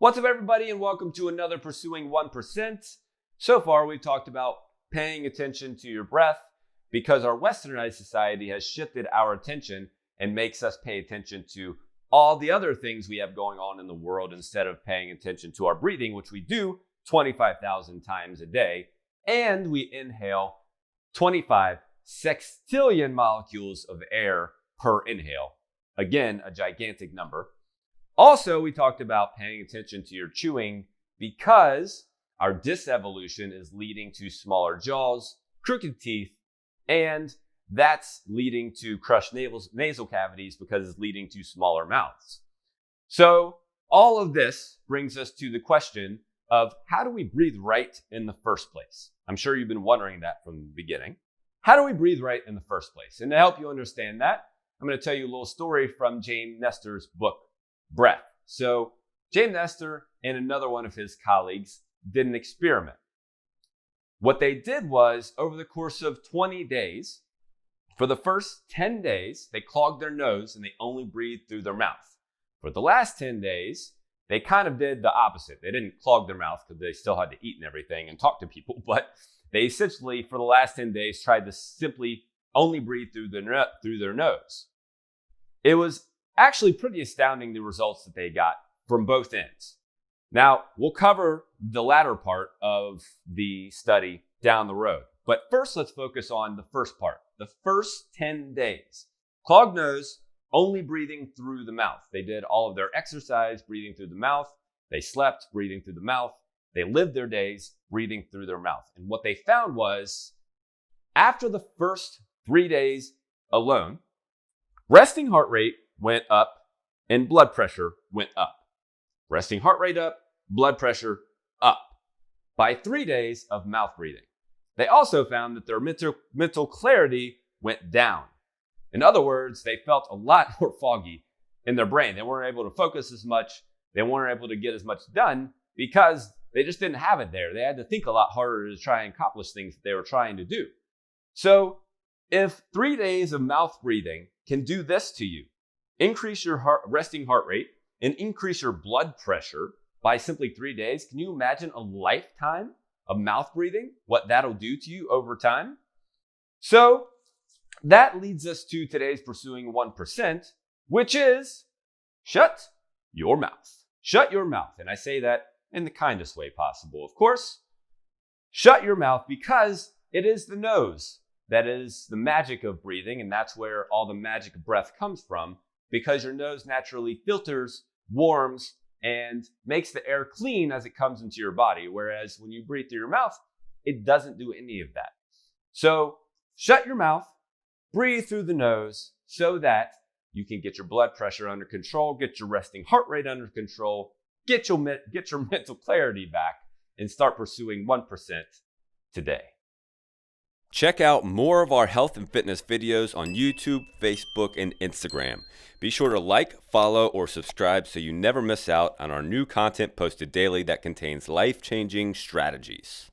What's up, everybody, and welcome to another Pursuing 1%. So far, we've talked about paying attention to your breath because our westernized society has shifted our attention and makes us pay attention to all the other things we have going on in the world instead of paying attention to our breathing, which we do 25,000 times a day. And we inhale 25 sextillion molecules of air per inhale. Again, a gigantic number. Also, we talked about paying attention to your chewing because our disevolution is leading to smaller jaws, crooked teeth, and that's leading to crushed nasal cavities because it's leading to smaller mouths. So all of this brings us to the question of how do we breathe right in the first place? I'm sure you've been wondering that from the beginning. How do we breathe right in the first place? And to help you understand that, I'm going to tell you a little story from James Nestor's book, Breath. So James Nestor and another one of his colleagues did an experiment. What they did was, over the course of 20 days, for the first 10 days, they clogged their nose and they only breathed through their mouth. For the last 10 days, they kind of did the opposite. They didn't clog their mouth because they still had to eat and everything and talk to people, but they essentially, for the last 10 days, tried to simply only breathe through their nose. It was actually pretty astounding, the results that they got from both ends. Now, we'll cover the latter part of the study down the road. But first, let's focus on the first part, the first 10 days. Clogged nose, only breathing through the mouth. They did all of their exercise breathing through the mouth. They slept breathing through the mouth. They lived their days breathing through their mouth. And what they found was, after the first 3 days alone, resting heart rate went up and blood pressure went up. Resting heart rate up, blood pressure up by 3 days of mouth breathing. They also found that their mental clarity went down. In other words, they felt a lot more foggy in their brain. They weren't able to focus as much. They weren't able to get as much done because they just didn't have it there. They had to think a lot harder to try and accomplish things that they were trying to do. So if 3 days of mouth breathing can do this to you, increase your resting heart rate and increase your blood pressure by simply 3 days, can you imagine a lifetime of mouth breathing, what that'll do to you over time? So that leads us to today's Pursuing 1%, which is shut your mouth. Shut your mouth. And I say that in the kindest way possible, of course. Shut your mouth because it is the nose that is the magic of breathing, and that's where all the magic of breath comes from, because your nose naturally filters, warms, and makes the air clean as it comes into your body, whereas when you breathe through your mouth, it doesn't do any of that. So shut your mouth, breathe through the nose so that you can get your blood pressure under control, get your resting heart rate under control, get your mental clarity back, and start pursuing 1% today. Check out more of our health and fitness videos on YouTube, Facebook, and Instagram. Be sure to like, follow, or subscribe so you never miss out on our new content posted daily that contains life-changing strategies.